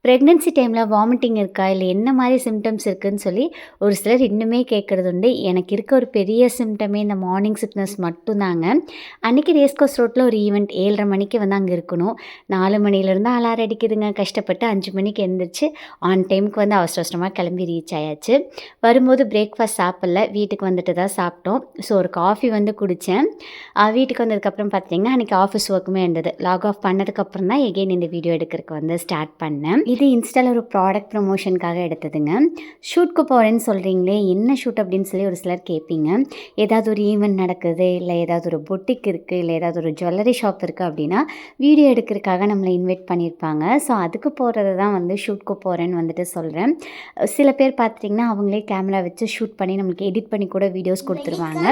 Pregnancy டைமில் vomiting இருக்கா இல்லை என்ன மாதிரி சிம்டம்ஸ் இருக்குதுன்னு சொல்லி ஒரு சிலர் இன்னுமே கேட்குறது உண்டு. எனக்கு இருக்க ஒரு பெரிய சிம்டமே இந்த மார்னிங் சிக்னஸ் மட்டும்தாங்க. அன்றைக்கி ரேஸ் கோர்ஸ் ரோட்டில் ஒரு ஈவெண்ட் 7:30 மணிக்கு வந்து அங்கே இருக்கணும். 4 மணிலேருந்து அலாரம் அடிக்குதுங்க. கஷ்டப்பட்டு 5 மணிக்கு எழுந்திரிச்சு ஆன் டைமுக்கு வந்து அவசர அவசரமாக கிளம்பி ரீச் ஆயாச்சு. வரும்போது பிரேக்ஃபாஸ்ட் சாப்பிடல, வீட்டுக்கு வந்துட்டு தான் சாப்பிட்டோம். ஸோ ஒரு காஃபி வந்து குடித்தேன். வீட்டுக்கு வந்ததுக்கப்புறம் பார்த்தீங்கன்னா அன்றைக்கி ஆஃபீஸ் ஒர்க்குமே இருந்தது. லாக் ஆஃப் பண்ணதுக்கப்புறம் தான் எகெயின் இந்த வீடியோ எடுக்கிறதுக்கு வந்து ஸ்டார்ட் பண்ணேன். இது இன்ஸ்டாவில் ஒரு ப்ராடக்ட் ப்ரமோஷனுக்காக எடுத்ததுங்க. ஷூட்க்கு போகிறேன்னு சொல்கிறீங்களே, என்ன ஷூட் அப்படின்னு சொல்லி ஒரு சிலர் கேட்பீங்க. ஏதாவது ஒரு ஈவெண்ட் நடக்குது, இல்லை ஏதாவது ஒரு பொட்டிக் இருக்குது, இல்லை ஏதாவது ஒரு ஜுவல்லரி ஷாப் இருக்குது அப்படின்னா வீடியோ எடுக்கிறதுக்காக நம்மளை இன்வைட் பண்ணியிருப்பாங்க. ஸோ அதுக்கு போகிறது தான் வந்து ஷூட்க்கு போகிறேன்னு வந்துட்டு சொல்கிறேன். சில பேர் பார்த்துட்டிங்கன்னா அவங்களே கேமரா வச்சு ஷூட் பண்ணி நம்மளுக்கு எடிட் பண்ணி கூட வீடியோஸ் கொடுத்துருவாங்க.